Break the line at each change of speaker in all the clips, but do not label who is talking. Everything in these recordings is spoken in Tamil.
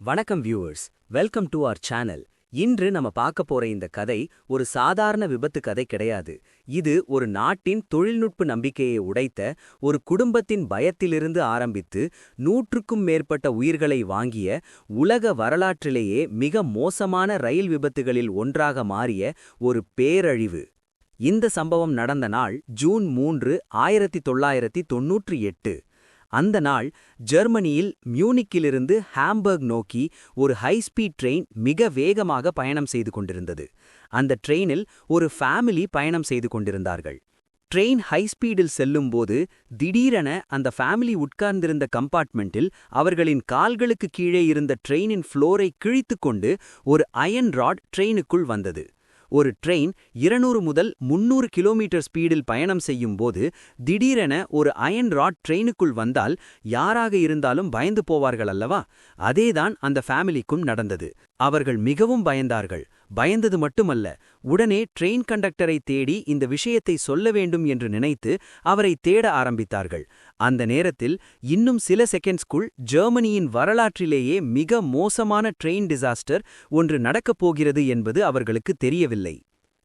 வணக்கம் viewers, welcome to our channel. இன்று நம்ம பார்க்க போற இந்த கதை ஒரு சாதாரண விபத்து கதை கிடையாது. இது ஒரு நாட்டின் தொழில்நுட்ப நம்பிக்கையை உடைத்த, ஒரு குடும்பத்தின் பயத்திலிருந்து ஆரம்பித்து நூற்றுக்கும் மேற்பட்ட உயிர்களை வாங்கிய, உலக வரலாற்றிலேயே மிக மோசமான ரயில் விபத்துகளில் ஒன்றாக மாறிய ஒரு பேரழிவு. இந்த சம்பவம் நடந்த நாள் ஜூன் 3, 1998. அந்த நாள் ஜெர்மனியில் மியூனிக்கிலிருந்து ஹாம்பர்க் நோக்கி ஒரு ஹைஸ்பீட் ட்ரெயின் மிக வேகமாக பயணம் செய்து கொண்டிருந்தது. அந்த ட்ரெயினில் ஒரு ஃபேமிலி பயணம் செய்து கொண்டிருந்தார்கள். ட்ரெயின் ஹைஸ்பீடில் செல்லும்போது திடீரென அந்த ஃபேமிலி உட்கார்ந்திருந்த கம்பார்ட்மெண்ட்டில் அவர்களின் கால்களுக்கு கீழே இருந்த ட்ரெயினின் ஃப்ளோரை கிழித்துக்கொண்டு ஒரு அயன் ராட் ட்ரெயினுக்குள் வந்தது. ஒரு ட்ரெயின் 200 முதல் 300 கிலோமீட்டர் ஸ்பீடில் பயணம் செய்யும் போது திடீரென ஒரு அயன் ராட் ட்ரெயினுக்குள் வந்தால் யாராக இருந்தாலும் பயந்து போவார்கள் அல்லவா? அதேதான் அந்த ஃபேமிலிக்கும் நடந்தது. அவர்கள் மிகவும் பயந்தார்கள். பயந்தது மட்டுமல்ல, உடனே ட்ரெயின் கண்டக்டரை தேடி இந்த விஷயத்தை சொல்ல வேண்டும் என்று நினைத்து அவரை தேட ஆரம்பித்தார்கள். அந்த நேரத்தில் இன்னும் சில செகண்ட்ஸ்குள் ஜெர்மனியின் வரலாற்றிலேயே மிக மோசமான ட்ரெயின் டிசாஸ்டர் ஒன்று நடக்கப் போகிறது என்பது அவர்களுக்கு தெரியவில்லை.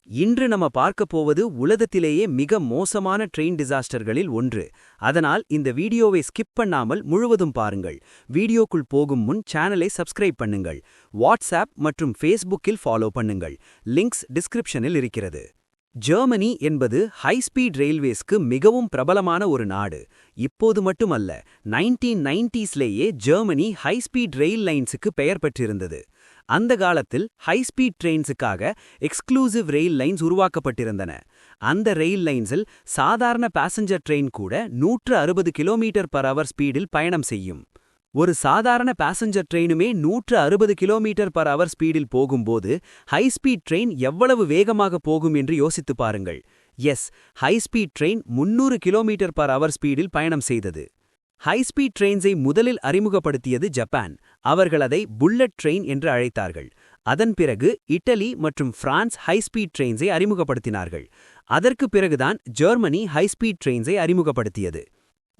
இன்று நம்ம பார்க்கப் போவது உலகத்திலேயே மிக மோசமான ட்ரெயின் டிசாஸ்டர்களில் ஒன்று. அதனால் இந்த வீடியோவை ஸ்கிப் பண்ணாமல் முழுவதும் பாருங்கள். வீடியோக்குள் போகும் முன் சேனலை சப்ஸ்கிரைப் பண்ணுங்கள். வாட்ஸ்ஆப் மற்றும் ஃபேஸ்புக்கில் ஃபாலோ பண்ணுங்கள். லிங்க்ஸ் டிஸ்கிரிப்ஷனில் இருக்கிறது. ஜெர்மனி என்பது ஹைஸ்பீட் ரயில்வேஸ்க்கு மிகவும் பிரபலமான ஒரு நாடு. இப்போது மட்டுமல்ல, 1990ஸ்லேயே ஜெர்மனி ஹைஸ்பீட் ரயில் லைன்ஸுக்கு பெயர் பெற்றிருந்தது. அந்த காலத்தில் ஹைஸ்பீட் ட்ரெயின்ஸுக்காக எக்ஸ்க்ளூசிவ் ரயில் லைன்ஸ் உருவாக்கப்பட்டிருந்தன. அந்த ரயில் லைன்ஸில் சாதாரண பேசஞ்சர் ட்ரெயின் கூட 160 km/h ஸ்பீடில் பயணம் செய்யும். ஒரு சாதாரண பேசஞ்சர் ட்ரெயினுமே 160 km/h ஸ்பீடில் போகும்போது ஹைஸ்பீட் ட்ரெயின் எவ்வளவு வேகமாக போகும் என்று யோசித்து பாருங்கள். எஸ், ஹைஸ்பீட் ட்ரெயின் 300 km/h ஸ்பீடில் பயணம் செய்தது. ஹைஸ்பீட் ட்ரெயின்ஸை முதலில் அறிமுகப்படுத்தியது ஜப்பான். அவர்கள் அதை புல்லட் ட்ரெயின் என்று அழைத்தார்கள். அதன் பிறகு இட்டலி மற்றும் பிரான்ஸ் ஹைஸ்பீட் ட்ரெயின்ஸை அறிமுகப்படுத்தினார்கள். அதற்கு பிறகுதான் ஜெர்மனி ஹைஸ்பீட் ட்ரெயின்ஸை அறிமுகப்படுத்தியது.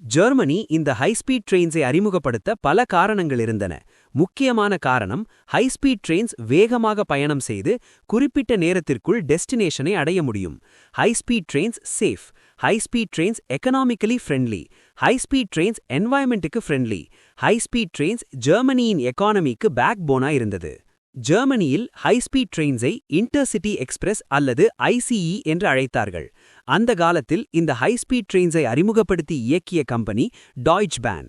ஜெர்மனி இந்த ஹைஸ்பீட் ட்ரெயின்ஸை அறிமுகப்படுத்த பல காரணங்கள் இருந்தன. முக்கியமான காரணம், ஹைஸ்பீட் ட்ரெயின்ஸ் வேகமாக பயணம் செய்து குறிப்பிட்ட நேரத்திற்குள் டெஸ்டினேஷனை அடைய முடியும். High speed trains safe. High speed trains economically friendly. High speed trains என்வாயன்மெண்ட்டுக்கு ஃப்ரெண்ட்லி. ஹைஸ்பீட் ட்ரெயின்ஸ் ஜெர்மனியின் எக்கானமிக்கு பேக் போனா இருந்தது. ஜெர்மனியில் ஹைஸ்பீட் ட்ரெயின்ஸை இன்டர்சிட்டி எக்ஸ்பிரஸ் அல்லது ஐசிஇ என்று அழைத்தார்கள். அந்த காலத்தில் இந்த ஹைஸ்பீட் ட்ரெயின்ஸை அறிமுகப்படுத்தி இயக்கிய கம்பெனி டாய்ச் பேன்.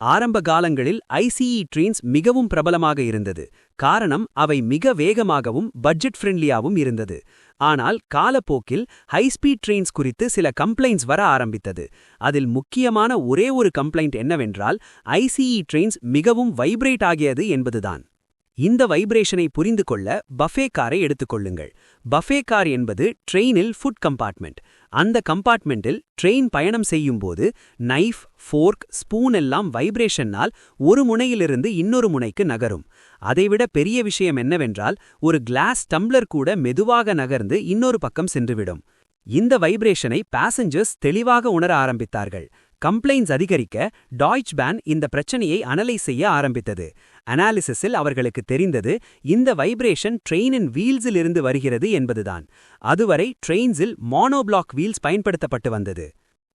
ஆரம்ப காலங்களில் ஐசிஇ ட்ரெயின்ஸ் மிகவும் பிரபலமாக இருந்தது. காரணம், அவை மிக வேகமாகவும் பட்ஜெட் ஃப்ரெண்ட்லியாகவும் இருந்தது. ஆனால் காலப்போக்கில் ஹைஸ்பீட் ட்ரெயின்ஸ் குறித்து சில கம்ப்ளைண்ட்ஸ் வர ஆரம்பித்தது. அதில் முக்கியமான ஒரே ஒரு கம்ப்ளைண்ட் என்னவென்றால், ஐசிஇ ட்ரெயின்ஸ் மிகவும் வைப்ரேட் ஆகியது என்பதுதான். இந்த வைப்ரேஷனை புரிந்து கொள்ள பஃபே காரை எடுத்துக்கொள்ளுங்கள். பஃபே கார் என்பது ட்ரெயினில் ஃபுட் கம்பார்ட்மெண்ட். அந்த கம்பார்ட்மெண்ட்டில் ட்ரெயின் பயணம் செய்யும்போது நைஃப், ஃபோர்க், ஸ்பூன் எல்லாம் வைப்ரேஷனால் ஒரு முனையிலிருந்து இன்னொரு முனைக்கு நகரும். அதைவிட பெரிய விஷயம் என்னவென்றால், ஒரு கிளாஸ் டம்ளர் கூட மெதுவாக நகர்ந்து இன்னொரு பக்கம் சென்றுவிடும். இந்த வைப்ரேஷனை பாசஞ்சர்ஸ் தெளிவாக உணர ஆரம்பித்தார்கள். கம்ப்ளைண்ட்ஸ் அதிகரிக்க டாய்ச் பேன் இந்த பிரச்சனையை அனலைஸ் செய்ய ஆரம்பித்தது. அனாலிசிஸில் அவர்களுக்கு தெரிந்தது, இந்த வைப்ரேஷன் ட்ரெயினின் வீல்ஸில் இருந்து வருகிறது என்பதுதான். அதுவரை ட்ரெயின்ஸில் மோனோபிளாக் வீல்ஸ் பயன்படுத்தப்பட்டு வந்தது.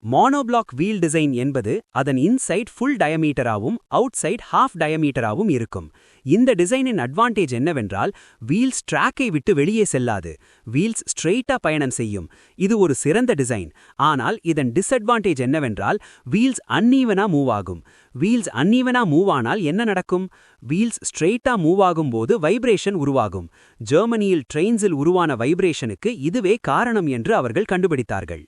மோனோபிளாக் வீல் டிசைன் என்பது அதன் இன்சைட் ஃபுல் டயமீட்டராகவும் அவுட் சைட் ஹாஃப் டயமீட்டராகவும் இருக்கும். இந்த டிசைனின் அட்வான்டேஜ் என்னவென்றால், வீல்ஸ் ட்ராக்கை விட்டு வெளியே செல்லாது. வீல்ஸ் ஸ்ட்ரெயிட்டா பயணம் செய்யும். இது ஒரு சிறந்த டிசைன். ஆனால் இதன் டிஸ்அட்வான்டேஜ் என்னவென்றால், வீல்ஸ் அன்ஈவனா மூவ் ஆகும். வீல்ஸ் அன்ஈவனா மூவ் ஆனால் என்ன நடக்கும்? வீல்ஸ் ஸ்ட்ரெயிட்டா மூவ் ஆகும்போது வைப்ரேஷன் உருவாகும். ஜெர்மனியில் ட்ரெயின்ஸில் உருவான வைப்ரேஷனுக்கு இதுவே காரணம் என்று அவர்கள் கண்டுபிடித்தார்கள்.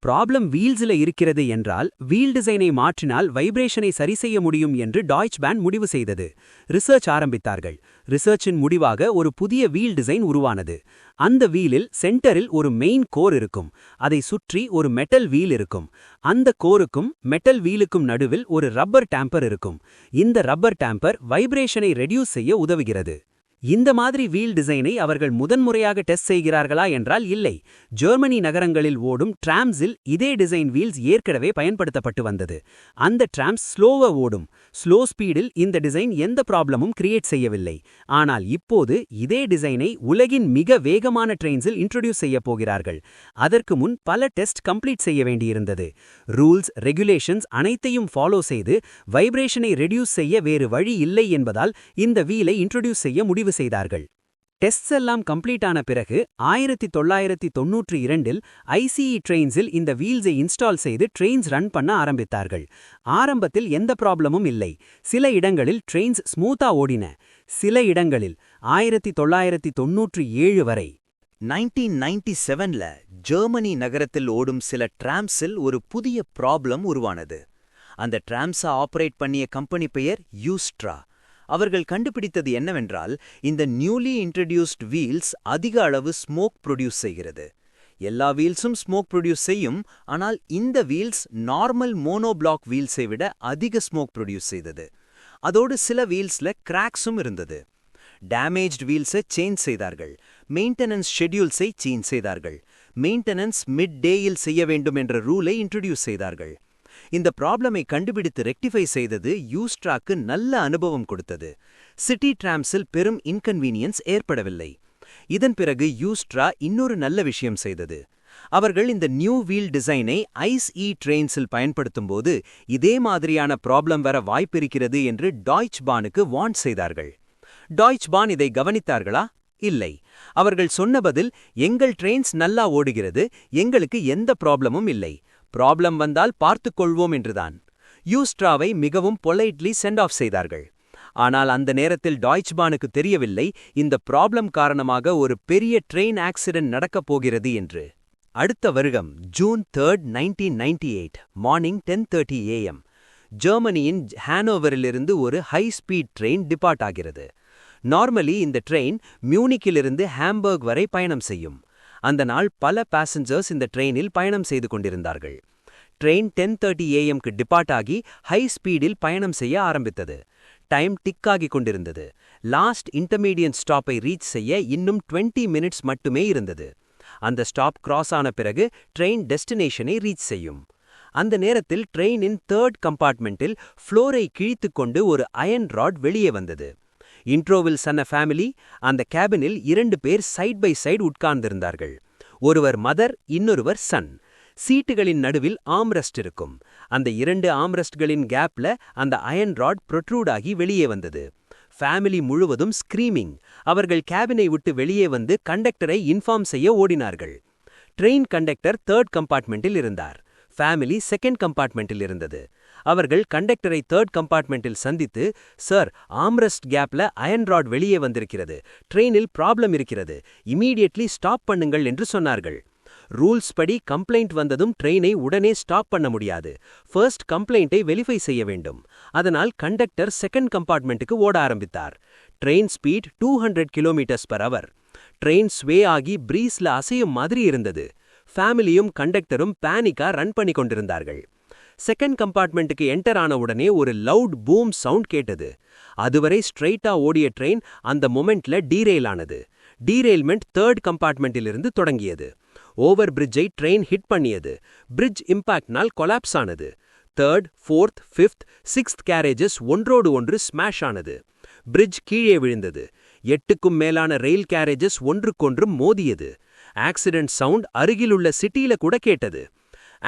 ப்ராப்ளம் வீல்ஸில் இருக்கிறது என்றால், வீல் டிசைனை மாற்றினால் வைப்ரேஷனை சரி செய்ய முடியும் என்று டாய்ச் பேன் முடிவு செய்தது. ரிசர்ச் ஆரம்பித்தார்கள். ரிசர்ச்சின் முடிவாக ஒரு புதிய வீல் டிசைன் உருவானது. அந்த வீலில் சென்டரில் ஒரு மெயின் கோர் இருக்கும். அதை சுற்றி ஒரு மெட்டல் வீல் இருக்கும். அந்த கோருக்கும் மெட்டல் வீலுக்கும் நடுவில் ஒரு ரப்பர் டேம்பர் இருக்கும். இந்த ரப்பர் டேம்பர் வைப்ரேஷனை ரெடியூஸ் செய்ய உதவுகிறது. இந்த மாதிரி வீல் டிசைனை அவர்கள் முதன்முறையாக டெஸ்ட் செய்கிறார்களா என்றால் இல்லை. ஜெர்மனி நகரங்களில் ஓடும் டிராம்ஸில் இதே டிசைன் வீல்ஸ் ஏற்கனவே பயன்படுத்தப்பட்டு வந்தது. அந்த டிராம்ஸ் ஸ்லோவா ஓடும். ஸ்லோ ஸ்பீடில் இந்த டிசைன் எந்த ப்ராப்ளமும் கிரியேட் செய்யவில்லை. ஆனால் இப்போது இதே டிசைனை உலகின் மிக வேகமான ட்ரெயின்ஸில் இன்ட்ரோடியூஸ் செய்ய போகிறார்கள். அதற்கு முன் பல டெஸ்ட் கம்ப்ளீட் செய்ய வேண்டியிருந்தது. ரூல்ஸ், ரெகுலேஷன்ஸ் அனைத்தையும் ஃபாலோ செய்து வைப்ரேஷனை ரெடியூஸ் செய்ய வேறு வழி இல்லை என்பதால் இந்த வீலை இன்ட்ரோடியூஸ் செய்ய முடிவு செய்தார்கள். டெஸ்ட்ஸ் எல்லாம் கம்ப்ளீட் ஆன பிறகு 1992இல் ஐசிஇ ட்ரெயின்ஸில் இந்த வீல்ஸை இன்ஸ்டால் செய்து ட்ரெயின்ஸ் ரன் பண்ண ஆரம்பித்தார்கள். ஆரம்பத்தில் எந்த ப்ராப்ளமும் இல்லை. சில இடங்களில் ட்ரெயின்ஸ் ஸ்மூத்தா ஓடின. சில இடங்களில் 1997 வரை
1997ல ஜெர்மனி நகரத்தில் ஓடும் சில டிராம்ஸில் ஒரு புதிய ப்ராப்ளம் உருவானது. அந்த டிராம்ஸை ஆபரேட் பண்ணிய கம்பெனி பெயர் யூஸ்ட்ரா. அவர்கள் கண்டுபிடித்தது என்னவென்றால், இந்த நியூலி இன்ட்ரடியூஸ்ட் வீல்ஸ் அதிக அளவு ஸ்மோக் ப்ரொடியூஸ் செய்கிறது. எல்லா வீல்ஸும் ஸ்மோக் ப்ரொடியூஸ் செய்யும், ஆனால் இந்த வீல்ஸ் நார்மல் மோனோபிளாக் வீல்ஸை விட அதிக ஸ்மோக் ப்ரொடியூஸ் செய்தது. அதோடு சில வீல்ஸ்ல கிராக்ஸும் இருந்தது. டேமேஜ்ட் வீல்ஸை சேஞ்ச் செய்தார்கள். மெயின்டெனன்ஸ் ஷெட்யூல்ஸை சேஞ்ச் செய்தார்கள். மெயின்டெனன்ஸ் மிட் டேயில் செய்ய வேண்டும் என்ற ரூலை இன்ட்ரடியூஸ் செய்தார்கள். இந்த ப்ராப்ளமை கண்டுபிடித்து ரெக்டிஃபை செய்தது யூஸ்ட்ராக்கு நல்ல அனுபவம் கொடுத்தது. சிட்டி டிராம்ஸில் பெரும் இன்கன்வீனியன்ஸ் ஏற்படவில்லை. இதன் பிறகு யூஸ்ட்ரா இன்னொரு நல்ல விஷயம் செய்தது. அவர்கள் இந்த நியூ வீல் டிசைனை ஐஸ்இ ட்ரெயின்ஸில் பயன்படுத்தும்போது இதே மாதிரியான ப்ராப்ளம் வர வாய்ப்பிருக்கிறது என்று டாய்ச் பானுக்கு வார்ன் செய்தார்கள். டாய்ச் பான் இதை கவனித்தார்களா? இல்லை. அவர்கள் சொன்ன பதில், எங்கள் ட்ரெயின்ஸ் நல்லா ஓடுகிறது, எங்களுக்கு எந்த ப்ராப்ளமும் இல்லை, ப்ராப்ளம் வந்தால் பார்த்துக்கொள்வோம் என்றுதான். யூஸ்ட்ராவை மிகவும் பொலைட்லி சென்ட் ஆஃப் செய்தார்கள். ஆனால் அந்த நேரத்தில் டாய்ச் பானுக்கு தெரியவில்லை, இந்த ப்ராப்ளம் காரணமாக ஒரு பெரிய ட்ரெயின் ஆக்சிடென்ட் நடக்கப் போகிறது என்று. அடுத்த வருடம் ஜூன் 3, 1998 மார்னிங் 10:30 AM ஜெர்மனியின் ஹானோவரிலிருந்து ஒரு ஹை ஸ்பீட் ட்ரெயின் டிபார்ட் ஆகிறது. நார்மலி இந்த ட்ரெயின் மியூனிக்கிலிருந்து ஹாம்பர்க் வரை பயணம் செய்யும். அந்த நாள் பல பாசஞ்சர்ஸ் இந்த ட்ரெயினில் பயணம் செய்து கொண்டிருந்தார்கள். ட்ரெயின் 10:30 AM டிபார்ட் ஆகி ஹை ஸ்பீடில் பயணம் செய்ய ஆரம்பித்தது. டைம் டிக் ஆகி கொண்டிருந்தது. லாஸ்ட் இன்டர்மீடியட் ஸ்டாப்பை ரீச் செய்ய இன்னும் 20 மினிட்ஸ் மட்டுமே இருந்தது. அந்த ஸ்டாப் கிராஸ் ஆன பிறகு ட்ரெயின் டெஸ்டினேஷனை ரீச் செய்யும். அந்த நேரத்தில் ட்ரெயினின் 3rd கம்பார்ட்மெண்ட்டில் ஃப்ளோரை கிழித்துக்கொண்டு ஒரு அயன் ராட் வெளியே வந்தது. இன்ட்ரோவில் சொன்ன ஃபேமிலி, அந்த கேபினில் 2 பேர் சைட் பை சைடு உட்கார்ந்திருந்தார்கள். ஒருவர் மதர், இன்னொருவர் சன். சீட்டுகளின் நடுவில் ஆம்ரெஸ்ட் இருக்கும். அந்த 2 ஆம்ரெஸ்ட்களின் கேப்ல அந்த அயன் ராட் ப்ரொட்ரூட் ஆகி வெளியே வந்தது. ஃபேமிலி முழுவதும் ஸ்கிரீமிங். அவர்கள் கேபினை விட்டு வெளியே வந்து கண்டக்டரை இன்ஃபார்ம் செய்ய ஓடினார்கள். ட்ரெயின் கண்டக்டர் 3rd கம்பார்ட்மெண்ட்டில் இருந்தார். ஃபேமிலி 2nd கம்பார்ட்மெண்ட்டில் இருந்தது. அவர்கள் கண்டக்டரை 3rd கம்பார்ட்மெண்ட்டில் சந்தித்து, சார், ஆம்ரெஸ்ட் கேப்ல அயன் ராட் வெளியே வந்திருக்கிறது, ட்ரெயினில் ப்ராப்ளம் இருக்கிறது, இமீடியட்லி ஸ்டாப் பண்ணுங்கள் என்று சொன்னார்கள். ரூல்ஸ் படி கம்ப்ளைண்ட் வந்ததும் ட்ரெயினை உடனே ஸ்டாப் பண்ண முடியாது. ஃபர்ஸ்ட் கம்ப்ளைண்ட்டை வெரிஃபை செய்ய வேண்டும். அதனால் கண்டக்டர் 2nd கம்பார்ட்மெண்ட்டுக்கு ஓட ஆரம்பித்தார். Train speed 200 km/h. Train sway ஆகி பிரீஸ்ல அசையும் மாதிரி இருந்தது. ஃபேமிலியும் கண்டக்டரும் பேனிக்கா ரன் பண்ணி கொண்டிருந்தார்கள். 2nd கம்பார்ட்மெண்ட்டுக்கு என்டர் ஆன உடனே ஒரு லவுட் பூம் சவுண்ட் கேட்டது. அதுவரை ஸ்ட்ரெயிட்டா ஓடிய ட்ரெயின் அந்த மொமெண்ட்ல டீரெயில் ஆனது. டீரெயில்மெண்ட் 3rd கம்பார்ட்மெண்ட்டிலிருந்து தொடங்கியது. ஓவர் பிரிட்ஜை ட்ரெயின் ஹிட் பண்ணியது. பிரிட்ஜ் இம்பாக்ட்னால் கொலாப்ஸ் ஆனது. 3rd, 4th, 5th, 6th carriages ஒன்றோடு ஒன்று ஸ்மாஷ் ஆனது. பிரிட்ஜ் கீழே விழுந்தது. 8க்கும் மேலான ரயில் கேரேஜஸ் ஒன்றுக்கொன்று மோதியது. ஆக்சிடென்ட் சவுண்ட் அருகிலுள்ள சிட்டியில கூட கேட்டது.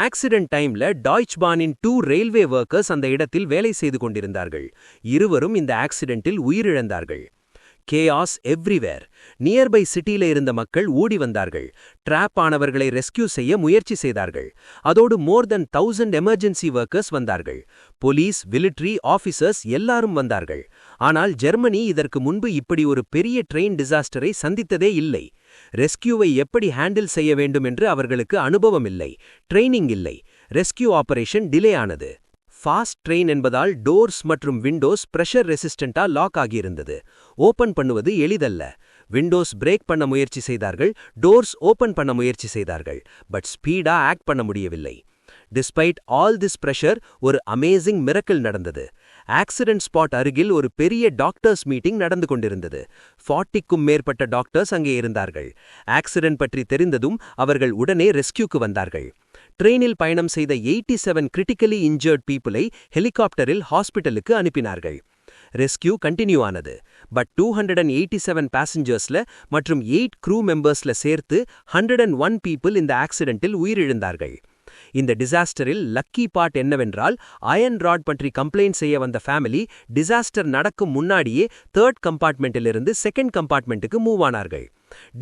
ஆக்சிடென்ட் டைம்ல டாய்ச் பானின் 2 ரயில்வே ஒர்க்கர்ஸ் அந்த இடத்தில் வேலை செய்து கொண்டிருந்தார்கள். இருவரும் இந்த ஆக்சிடென்ட்டில் உயிரிழந்தார்கள். Chaos everywhere. நியர்பை சிட்டியில இருந்த மக்கள் ஓடி வந்தார்கள். ட்ராப் ஆனவர்களை ரெஸ்கியூ செய்ய முயற்சி செய்தார்கள். அதோடு more than 1000 எமர்ஜென்சி ஒர்க்கர்ஸ் வந்தார்கள். போலீஸ், மிலிட்டரி ஆஃபீசர்ஸ் எல்லாரும் வந்தார்கள். ஆனால் ஜெர்மனி இதற்கு முன்பு இப்படி ஒரு பெரிய ட்ரெயின் டிசாஸ்டரை சந்தித்ததே இல்லை. ரெஸ்கியூவை எப்படி ஹேண்டில் செய்ய வேண்டும் என்று அவர்களுக்கு அனுபவம் இல்லை. ட்ரெய்னிங் இல்லை. ரெஸ்கியூ ஆபரேஷன் டிலே ஆனது. ஃபாஸ்ட் ட்ரெயின் என்பதால் டோர்ஸ் மற்றும் விண்டோஸ் பிரஷர் ரெசிஸ்டண்டா லாக் ஆகியிருந்தது. ஓபன் பண்ணுவது எளிதல்ல. விண்டோஸ் பிரேக் பண்ண முயற்சி செய்தார்கள். டோர்ஸ் ஓபன் பண்ண முயற்சி செய்தார்கள். பட் ஸ்பீடா ஆக்ட் பண்ண முடியவில்லை. டிஸ்பைட் ஆல் திஸ் பிரஷர், ஒரு அமேசிங் மிரக்கிள் நடந்தது.
ஆக்சிடென்ட் ஸ்பாட் அருகில் ஒரு பெரிய டாக்டர்ஸ் மீட்டிங் நடந்து கொண்டிருந்தது. 40க்கும் மேற்பட்ட டாக்டர்ஸ் அங்கே இருந்தார்கள். ஆக்சிடென்ட் பற்றி தெரிந்ததும் அவர்கள் உடனே ரெஸ்கியூக்கு வந்தார்கள். ட்ரெயினில் பயணம் செய்த 87 கிரிட்டிக்கலி இன்ஜர்ட் பீப்புளை ஹெலிகாப்டரில் ஹாஸ்பிட்டலுக்கு அனுப்பினார்கள். ரெஸ்கியூ கண்டினியூ ஆனது. பட் 287 பேசஞ்சர்ஸ்ல மற்றும் 8 க்ரூ மெம்பர்ஸ்ல சேர்த்து 101 பீப்புள் இந்த ஆக்சிடென்ட்டில் உயிரிழந்தார்கள். இந்த டிசாஸ்டரில் லக்கி பார்ட் என்னவென்றால், அயர்ன் ராட் பற்றி கம்ப்ளைண்ட் செய்ய வந்த ஃபேமிலி டிசாஸ்டர் நடக்கும் முன்னாடியே 3rd கம்பார்ட்மெண்ட்டிலிருந்து 2nd கம்பார்ட்மெண்ட்டுக்கு மூவ் ஆனார்கள்.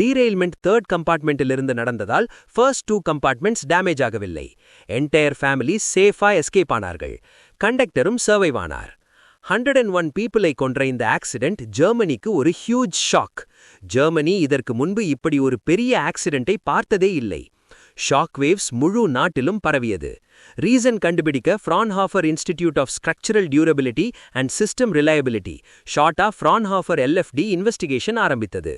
டீரெயில்மெண்ட் 3rd கம்பார்ட்மெண்ட்டிலிருந்து நடந்ததால் ஃபர்ஸ்ட் 2 கம்பார்ட்மெண்ட்ஸ் டேமேஜ் ஆகவில்லை. என்டையர் ஃபேமிலி சேஃபா எஸ்கேப் ஆனார்கள். கண்டக்டரும் சர்வைவ் ஆனார். 101 பீப்புளை கொன்ற இந்த ஆக்சிடென்ட் ஜெர்மனிக்கு ஒரு ஹியூஜ் ஷாக். ஜெர்மனி இதற்கு முன்பு இப்படி ஒரு பெரிய ஆக்சிடென்ட்டை பார்த்ததே இல்லை. ஷாக் வேவ்ஸ் முழு நாட்டிலும் பரவியது. ரீசன் கண்டுபிடிக்க Fraunhofer institute of structural durability and system reliability, ஷார்ட்டா ஃப்ரான்ஹாஃபர் LFD இன்வெஸ்டிகேஷன் ஆரம்பித்தது.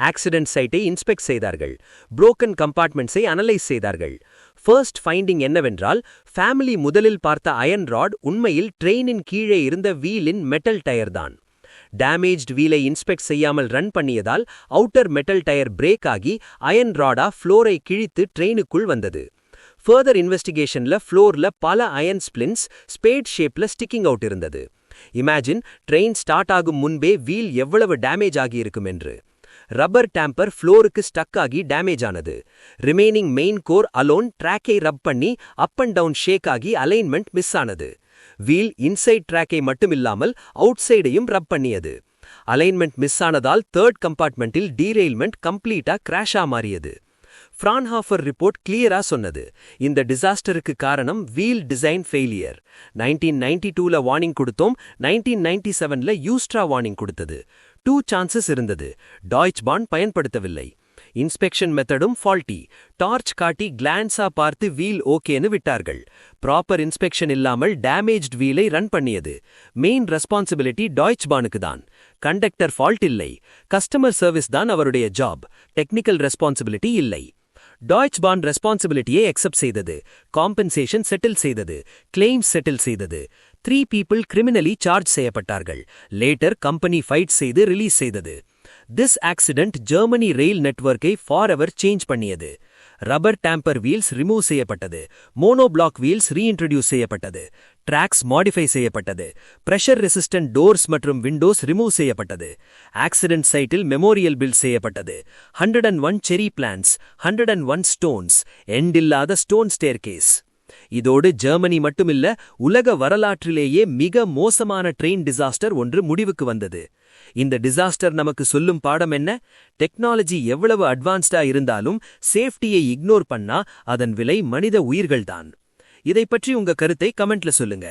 ஆக்சிடென்ட் சைட்டை இன்ஸ்பெக்ட் செய்தார்கள். புரோக்கன் கம்பார்ட்மெண்ட்ஸை அனலைஸ் செய்தார்கள். ஃபர்ஸ்ட் ஃபைண்டிங் என்னவென்றால், ஃபேமிலி முதலில் பார்த்த அயர்ன் ராட் உண்மையில் ட்ரெயினின் கீழே இருந்த வீலின் மெட்டல் டயர் தான். டேமேஜ்ட் வீலை இன்ஸ்பெக்ட் செய்யாமல் ரன் பண்ணியதால் அவுட்டர் மெட்டல் டயர் பிரேக் ஆகி அயர்ன் ராடா ஃப்ளோரை கிழித்து ட்ரெயினுக்குள் வந்தது. ஃபர்தர் இன்வெஸ்டிகேஷன்ல ஃப்ளோர்ல பல அயர்ன் ஸ்பிளின்ஸ் ஸ்பேட் ஷேப்ல ஸ்டிக்கிங் அவுட் இருந்தது. இமேஜின், ட்ரெயின் ஸ்டார்ட் ஆகும் முன்பே வீல் எவ்வளவு டேமேஜ் ஆகியிருக்கும் என்று. ரப்பர் டேம்பர் ஃப்ளோருக்கு ஸ்டக் ஆகி டேமேஜ் ஆனது. ரிமைனிங் மெயின் கோர் அலோன் ட்ராக்கை ரப் பண்ணி அப் அண்ட் டவுன் ஷேக் ஆகி அலைன்மெண்ட் மிஸ் ஆனது. வீல் இன்சைட் ட்ராக்கை மட்டுமில்லாமல் அவுட் சைடையும் ரப் பண்ணியது. அலைன்மெண்ட் மிஸ் ஆனதால் 3rd கம்பார்ட்மெண்ட்டில் டீரெயில்மெண்ட் கம்ப்ளீட்டா கிராஷா மாறியது. ஃப்ரான்ஹாஃபர் ரிப்போர்ட் கிளியரா சொன்னது, இந்த டிசாஸ்டருக்கு காரணம் வீல் டிசைன் ஃபெயிலியர். 1992ல வார்னிங் கொடுத்தோம், 1997ல யூஸ்ட்ரா வார்னிங் கொடுத்தது. 2 சான்சஸ் இருந்தது. டாய்ச் பாண்ட் பயன்படுத்தவில்லை. இன்ஸ்பெக்ஷன் மெத்தடும் ஃபால்ட்டி. டார்ச் காட்டி கிளான்ஸா பார்த்து வீல் ஓகேன்னு விட்டார்கள். ப்ராப்பர் இன்ஸ்பெக்ஷன் இல்லாமல் டேமேஜ்ட் வீலை ரன் பண்ணியது. மெயின் ரெஸ்பான்சிபிலிட்டி டாய்ச் பானுக்கு தான். கண்டக்டர் ஃபால்ட் இல்லை. கஸ்டமர் சர்வீஸ் தான் அவருடைய ஜாப். டெக்னிக்கல் ரெஸ்பான்சிபிலிட்டி இல்லை. டாய்ச் பான் ரெஸ்பான்சிபிலிட்டியை அக்செப்ட் செய்தது. காம்பன்சேஷன் செட்டில் செய்தது. கிளைம்ஸ் செட்டில் செய்தது. 3 பீப்புள் கிரிமினலி சார்ஜ் செய்யப்பட்டார்கள். லேட்டர் கம்பெனி ஃபைட் செய்து ரிலீஸ் செய்தது. திஸ் ஆக்சிடென்ட் ஜெர்மனி ரெயில் நெட்வொர்க்கை ஃபார் எவர் சேஞ்ச் பண்ணியது. ரப்பர் டேம்பர் வீல்ஸ் ரிமூவ் செய்யப்பட்டது. மோனோபிளாக் வீல்ஸ் ரீஇன்ட்ரடியூஸ் செய்யப்பட்டது. ட்ராக்ஸ் மாடிஃபை செய்யப்பட்டது. பிரஷர் ரெசிஸ்டன்ட் டோர்ஸ் மற்றும் விண்டோஸ் ரிமூவ் செய்யப்பட்டது. ஆக்சிடென்ட் சைட்டில் மெமோரியல் பில்ட் செய்யப்பட்டது. 101 செரி பிளான்ஸ், 101 ஸ்டோன்ஸ், எண்டில்லாத ஸ்டோன் ஸ்டேர்கேஸ். இதோடு ஜெர்மனி மட்டுமில்ல, உலக வரலாற்றிலேயே மிக மோசமான ட்ரெயின் டிசாஸ்டர் ஒன்று முடிவுக்கு வந்தது. இந்த டிசாஸ்டர் நமக்கு சொல்லும் பாடம் என்ன? டெக்னாலஜி எவ்வளவு அட்வான்ஸ்டா இருந்தாலும் சேஃப்டியை இக்னோர் பண்ணா அதன் விலை மனித உயிர்கள்தான். இதை பற்றி உங்க கருத்தை கமெண்ட்ல சொல்லுங்க.